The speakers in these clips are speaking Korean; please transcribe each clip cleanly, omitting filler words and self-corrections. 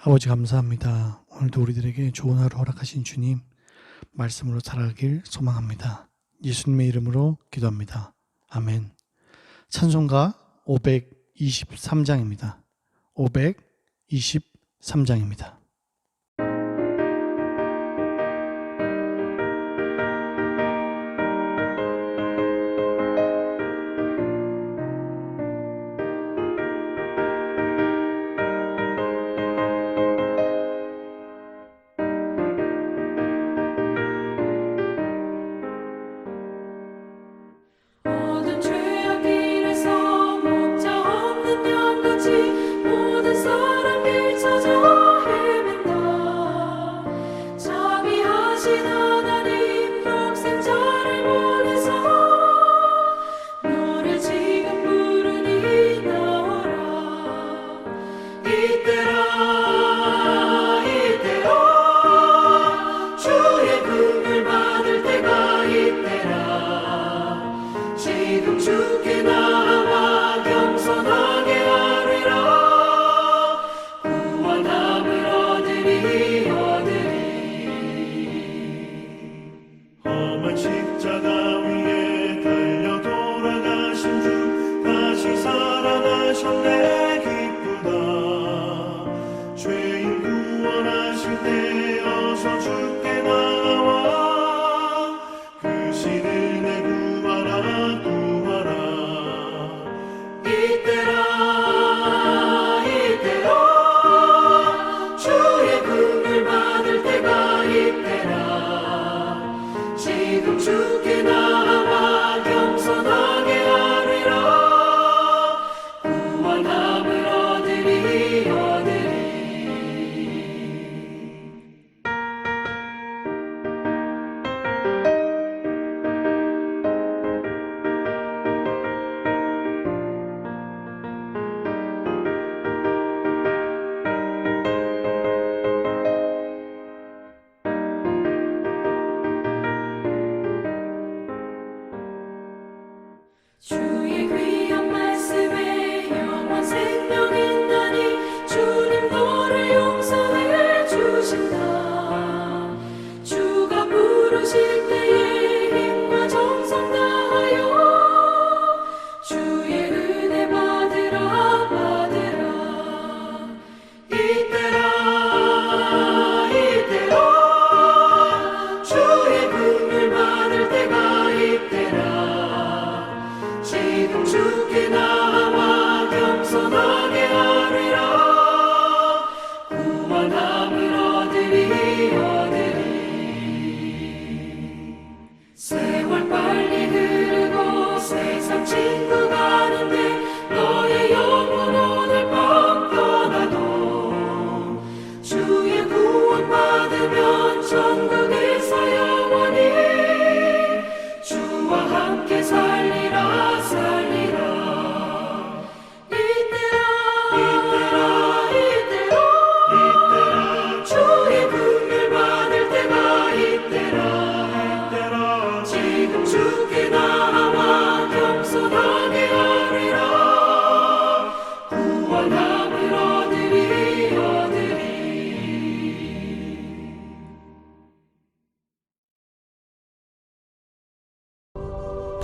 아버지 감사합니다. 오늘도 우리들에게 좋은 하루 허락하신 주님 말씀으로 살아가길 소망합니다. 예수님의 이름으로 기도합니다. 아멘. 찬송가 523장입니다. 523장입니다.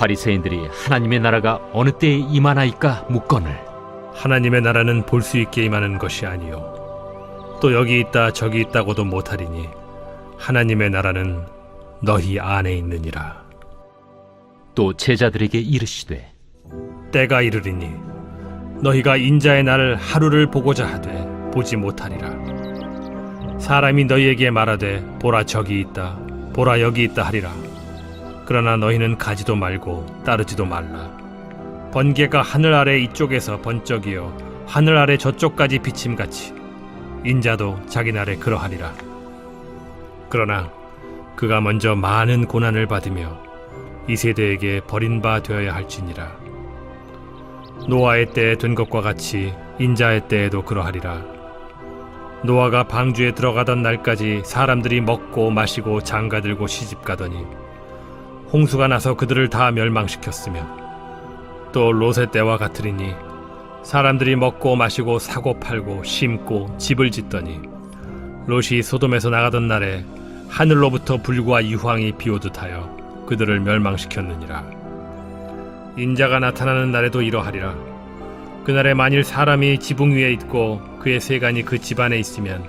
바리새인들이 하나님의 나라가 어느 때에 임하나이까 묻거늘 하나님의 나라는 볼 수 있게 임하는 것이 아니요 또 여기 있다 저기 있다고도 못하리니 하나님의 나라는 너희 안에 있느니라. 또 제자들에게 이르시되 때가 이르리니 너희가 인자의 날을 하루를 보고자 하되 보지 못하리라. 사람이 너희에게 말하되 보라 저기 있다 보라 여기 있다 하리라. 그러나 너희는 가지도 말고 따르지도 말라. 번개가 하늘 아래 이쪽에서 번쩍이어 하늘 아래 저쪽까지 비침같이 인자도 자기 날에 그러하리라. 그러나 그가 먼저 많은 고난을 받으며 이 세대에게 버린 바 되어야 할지니라. 노아의 때에 된 것과 같이 인자의 때에도 그러하리라. 노아가 방주에 들어가던 날까지 사람들이 먹고 마시고 장가들고 시집가더니 홍수가 나서 그들을 다 멸망시켰으며 또 롯의 때와 같으리니 사람들이 먹고 마시고 사고 팔고 심고 집을 짓더니 롯이 소돔에서 나가던 날에 하늘로부터 불과 유황이 비오듯 하여 그들을 멸망시켰느니라. 인자가 나타나는 날에도 이러하리라. 그날에 만일 사람이 지붕 위에 있고 그의 세간이 그 집 안에 있으면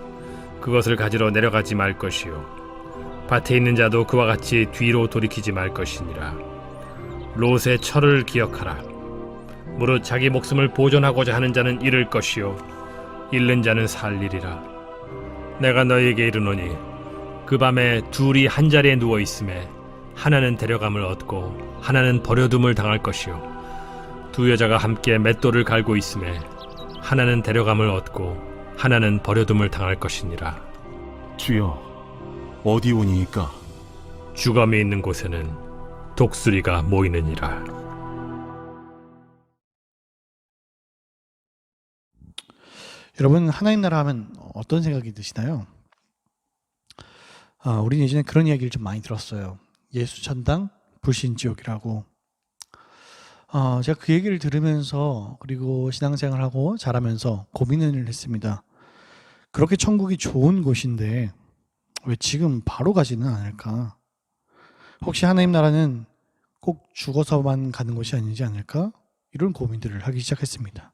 그것을 가지러 내려가지 말 것이요 밭에 있는 자도 그와 같이 뒤로 돌이키지 말 것이니라. 롯의 철을 기억하라. 무릇 자기 목숨을 보존하고자 하는 자는 잃을 것이요 잃는 자는 살리리라. 내가 너희에게 이르노니 그 밤에 둘이 한 자리에 누워 있음에 하나는 데려감을 얻고 하나는 버려둠을 당할 것이요 두 여자가 함께 맷돌을 갈고 있음에 하나는 데려감을 얻고 하나는 버려둠을 당할 것이니라. 주여, 어디 오니이까? 주검이 있는 곳에는 독수리가 모이느니라. 여러분, 하나님 나라 하면 어떤 생각이 드시나요? 우리 예전에 그런 이야기를 좀 많이 들었어요. 예수 천당, 불신 지옥이라고. 제가 그 얘기를 들으면서 그리고 신앙생활하고 자라면서 고민을 했습니다. 그렇게 천국이 좋은 곳인데 왜 지금 바로 가지는 않을까? 혹시 하나님 나라는 꼭 죽어서만 가는 곳이 아니지 않을까? 이런 고민들을 하기 시작했습니다.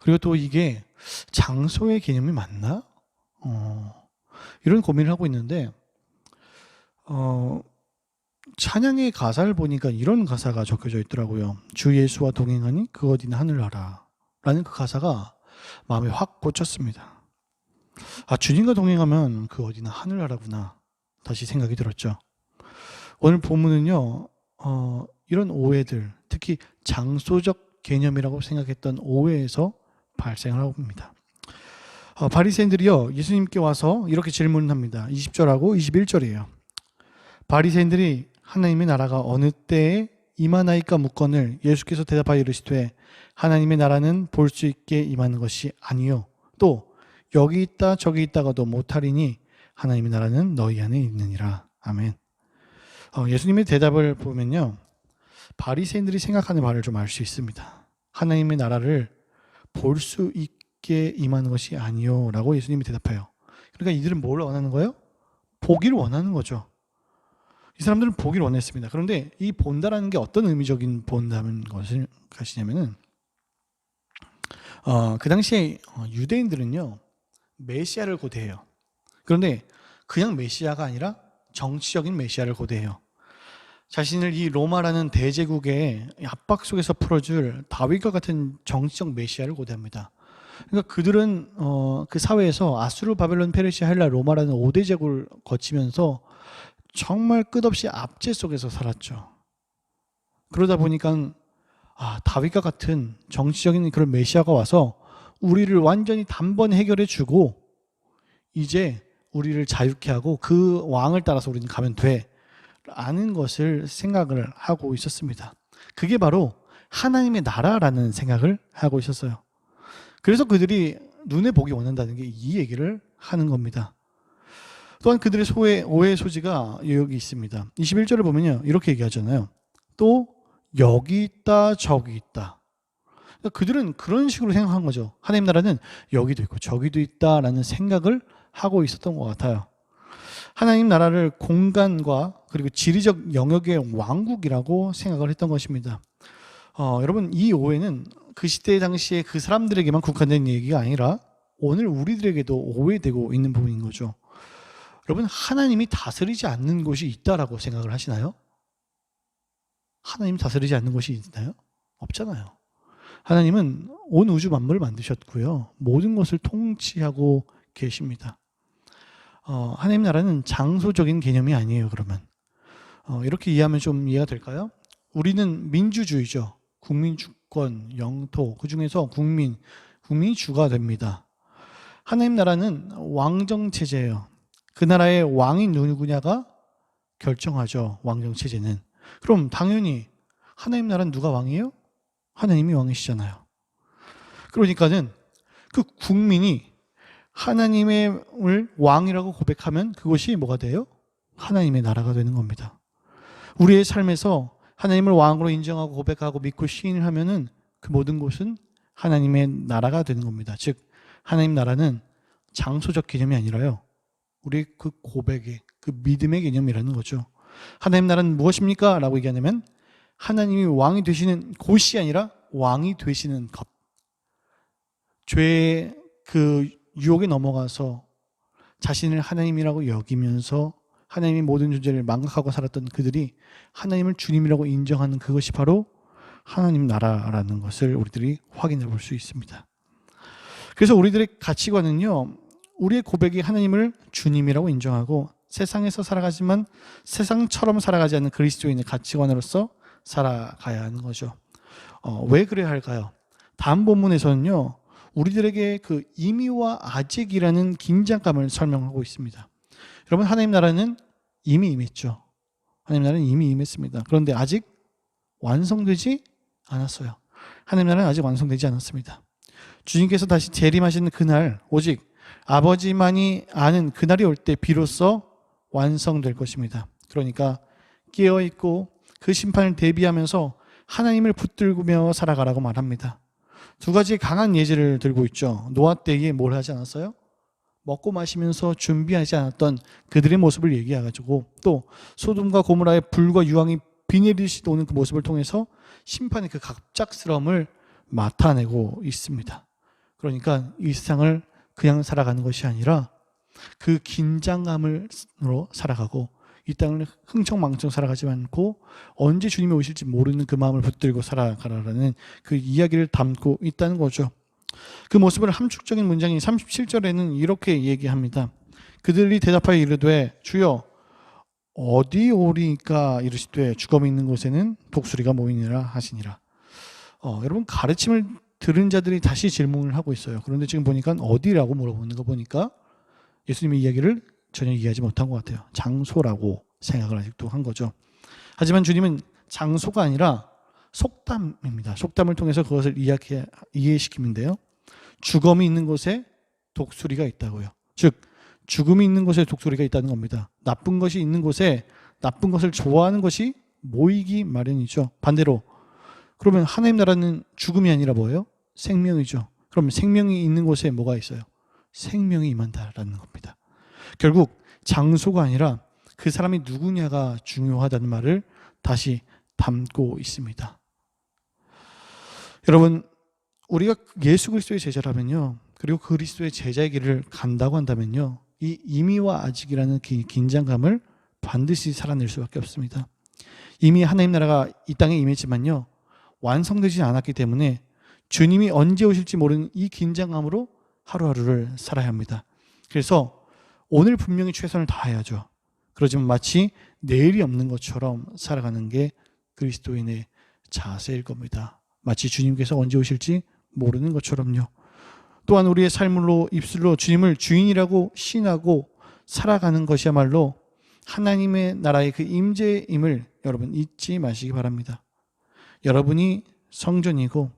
그리고 또 이게 장소의 개념이 맞나? 이런 고민을 하고 있는데 찬양의 가사를 보니까 이런 가사가 적혀져 있더라고요. 주 예수와 동행하니 그 어디나 하늘나라 라는 그 가사가 마음에 확 꽂혔습니다. 주님과 동행하면 그 어디나 하늘나라구나 다시 생각이 들었죠. 오늘 본문은요 이런 오해들, 특히 장소적 개념이라고 생각했던 오해에서 발생을 하고 봅니다. 바리새인들이요 예수님께 와서 이렇게 질문을 합니다. 20절하고 21절이에요. 바리새인들이 하나님의 나라가 어느 때에 임하나이까 묻거늘 예수께서 대답하여 이르시되 하나님의 나라는 볼 수 있게 임하는 것이 아니요 또 여기 있다 저기 있다가도 못하리니 하나님의 나라는 너희 안에 있느니라. 아멘. 예수님의 대답을 보면요 바리새인들이 생각하는 바를 좀 알 수 있습니다. 하나님의 나라를 볼 수 있게 임하는 것이 아니요 라고 예수님이 대답해요. 그러니까 이들은 뭘 원하는 거예요? 보기를 원하는 거죠. 이 사람들은 보기를 원했습니다. 그런데 이 본다라는 게 어떤 의미적인 본다는 것이냐면은 그 당시에 유대인들은요 메시아를 고대해요. 그런데 그냥 메시아가 아니라 정치적인 메시아를 고대해요. 자신을 이 로마라는 대제국의 압박 속에서 풀어줄 다윗과 같은 정치적 메시아를 고대합니다. 그러니까 그들은 그 사회에서 아수르, 바벨론, 페르시아, 헬라, 로마라는 5대 제국을 거치면서 정말 끝없이 압제 속에서 살았죠. 그러다 보니까 다윗과 같은 정치적인 그런 메시아가 와서 우리를 완전히 단번에 해결해 주고 이제 우리를 자유케 하고 그 왕을 따라서 우리는 가면 돼 라는 것을 생각을 하고 있었습니다. 그게 바로 하나님의 나라라는 생각을 하고 있었어요. 그래서 그들이 눈에 보기 원한다는 게 이 얘기를 하는 겁니다. 또한 그들의 오해의 소지가 여기 있습니다. 21절을 보면요 이렇게 얘기하잖아요. 또 여기 있다 저기 있다. 그러니까 그들은 그런 식으로 생각한 거죠. 하나님 나라는 여기도 있고 저기도 있다라는 생각을 하고 있었던 것 같아요. 하나님 나라를 공간과 그리고 지리적 영역의 왕국이라고 생각을 했던 것입니다. 여러분 이 오해는 그 시대 당시에 그 사람들에게만 국한된 얘기가 아니라 오늘 우리들에게도 오해되고 있는 부분인 거죠. 여러분 하나님이 다스리지 않는 곳이 있다라고 생각을 하시나요? 하나님 다스리지 않는 곳이 있나요? 없잖아요. 하나님은 온 우주 만물을 만드셨고요. 모든 것을 통치하고 계십니다. 하나님 나라는 장소적인 개념이 아니에요. 그러면 이렇게 이해하면 좀 이해가 될까요? 우리는 민주주의죠. 국민 주권, 영토, 그 중에서 국민이 주가 됩니다. 하나님 나라는 왕정 체제예요. 그 나라의 왕이 누구냐가 결정하죠. 왕정 체제는. 그럼 당연히 하나님 나라는 누가 왕이에요? 하나님이 왕이시잖아요. 그러니까는 그 국민이 하나님을 왕이라고 고백하면 그것이 뭐가 돼요? 하나님의 나라가 되는 겁니다. 우리의 삶에서 하나님을 왕으로 인정하고 고백하고 믿고 시인을 하면은 그 모든 것은 하나님의 나라가 되는 겁니다. 즉 하나님 나라는 장소적 개념이 아니라요, 우리의 그 고백의, 그 믿음의 개념이라는 거죠. 하나님 나라는 무엇입니까? 라고 얘기하냐면 하나님이 왕이 되시는 곳이 아니라 왕이 되시는 것. 죄의 그 유혹에 넘어가서 자신을 하나님이라고 여기면서 하나님의 모든 존재를 망각하고 살았던 그들이 하나님을 주님이라고 인정하는 그것이 바로 하나님 나라라는 것을 우리들이 확인해 볼 수 있습니다. 그래서 우리들의 가치관은요, 우리의 고백이 하나님을 주님이라고 인정하고 세상에서 살아가지만 세상처럼 살아가지 않는 그리스도인의 가치관으로서 살아가야 하는 거죠. 왜 그래야 할까요? 다음 본문에서는요, 우리들에게 그 이미와 아직이라는 긴장감을 설명하고 있습니다. 여러분, 하나님 나라는 이미 임했죠. 하나님 나라는 이미 임했습니다. 그런데 아직 완성되지 않았어요. 하나님 나라는 아직 완성되지 않았습니다. 주님께서 다시 재림하시는 그날, 오직 아버지만이 아는 그날이 올 때 비로소 완성될 것입니다. 그러니까 깨어있고 그 심판을 대비하면서 하나님을 붙들며 살아가라고 말합니다. 두 가지 강한 예제를 들고 있죠. 노아 때에 뭘 하지 않았어요? 먹고 마시면서 준비하지 않았던 그들의 모습을 얘기해가지고, 또 소돔과 고모라의 불과 유황이 비 내리듯이 오는 그 모습을 통해서 심판의 그 갑작스러움을 나타내고 있습니다. 그러니까 이 세상을 그냥 살아가는 것이 아니라 그 긴장감으로 살아가고, 이 땅을 흥청망청 살아가지 않고 언제 주님이 오실지 모르는 그 마음을 붙들고 살아가라는 그 이야기를 담고 있다는 거죠. 그 모습을 함축적인 문장이 37절에는 이렇게 얘기합니다. 그들이 대답하여 이르되 주여 어디 오리까 이르시되 주검이 있는 곳에는 독수리가 모이니라 하시니라. 여러분, 가르침을 들은 자들이 다시 질문을 하고 있어요. 그런데 지금 보니까 어디라고 물어보는 거 보니까 예수님의 이야기를 전혀 이해하지 못한 것 같아요. 장소라고 생각을 아직도 한 거죠. 하지만 주님은 장소가 아니라 속담입니다. 속담을 통해서 그것을 이해시키는데요. 주검이 있는 곳에 독수리가 있다고요. 즉 죽음이 있는 곳에 독수리가 있다는 겁니다. 나쁜 것이 있는 곳에 나쁜 것을 좋아하는 것이 모이기 마련이죠. 반대로 그러면 하나님 나라는 죽음이 아니라 뭐예요? 생명이죠. 그럼 생명이 있는 곳에 뭐가 있어요? 생명이 임한다라는 겁니다. 결국 장소가 아니라 그 사람이 누구냐가 중요하다는 말을 다시 담고 있습니다. 여러분, 우리가 예수 그리스도의 제자라면요, 그리고 그리스도의 제자의 길을 간다고 한다면요, 이 이미와 아직이라는 긴장감을 반드시 살아낼 수밖에 없습니다. 이미 하나님 나라가 이 땅에 임했지만요, 완성되지 않았기 때문에 주님이 언제 오실지 모르는 이 긴장감으로 하루하루를 살아야 합니다. 그래서 오늘 분명히 최선을 다해야죠. 그러지만 마치 내일이 없는 것처럼 살아가는 게 그리스도인의 자세일 겁니다. 마치 주님께서 언제 오실지 모르는 것처럼요. 또한 우리의 삶으로 입술로 주님을 주인이라고 신하고 살아가는 것이야말로 하나님의 나라의 그 임재임을 여러분 잊지 마시기 바랍니다. 여러분이 성전이고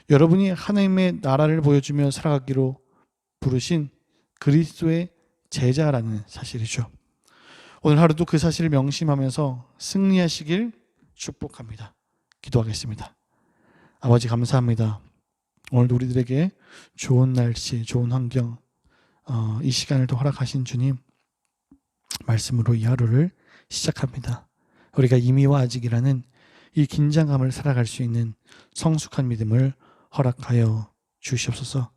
여러분이 하나님의 나라를 보여주며 살아가기로 부르신 그리스도의 제자라는 사실이죠. 오늘 하루도 그 사실을 명심하면서 승리하시길 축복합니다. 기도하겠습니다. 아버지, 감사합니다. 오늘도 우리들에게 좋은 날씨, 좋은 환경, 이 시간을 또 허락하신 주님, 말씀으로 이 하루를 시작합니다. 우리가 이미와 아직이라는 이 긴장감을 살아갈 수 있는 성숙한 믿음을 허락하여 주시옵소서.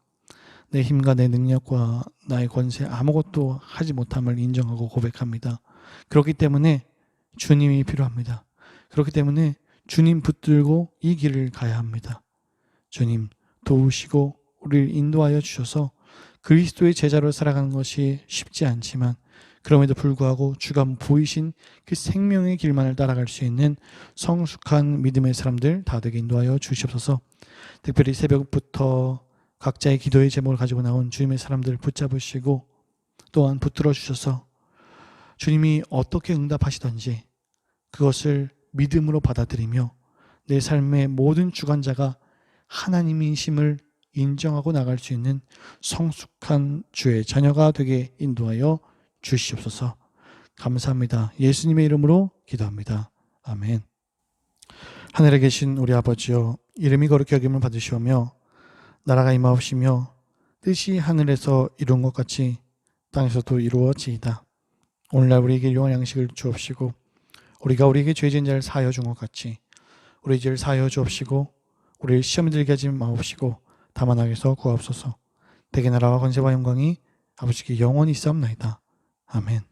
내 힘과 내 능력과 나의 권세 아무것도 하지 못함을 인정하고 고백합니다. 그렇기 때문에 주님이 필요합니다. 그렇기 때문에 주님 붙들고 이 길을 가야 합니다. 주님 도우시고 우리를 인도하여 주셔서 그리스도의 제자로 살아가는 것이 쉽지 않지만 그럼에도 불구하고 주가 보이신 그 생명의 길만을 따라갈 수 있는 성숙한 믿음의 사람들 다 되게 인도하여 주시옵소서. 특별히 새벽부터 각자의 기도의 제목을 가지고 나온 주님의 사람들을 붙잡으시고 또한 붙들어 주셔서 주님이 어떻게 응답하시던지 그것을 믿음으로 받아들이며 내 삶의 모든 주관자가 하나님이심을 인정하고 나갈 수 있는 성숙한 주의 자녀가 되게 인도하여 주시옵소서. 감사합니다. 예수님의 이름으로 기도합니다. 아멘. 하늘에 계신 우리 아버지여, 이름이 거룩히 여김을 받으시오며 나라가 임하옵시며 뜻이 하늘에서 이룬 것 같이 땅에서도 이루어지이다. 오늘날 우리에게 일용할 양식을 주옵시고 우리가 우리에게 죄 지은 자를 사하여 준 것 같이 우리 죄를 사하여 주옵시고 우리를 시험에 들게 하지 마옵시고 다만 악에서 구하옵소서. 대개 나라와 권세와 영광이 아버지께 영원히 있사옵나이다. 아멘.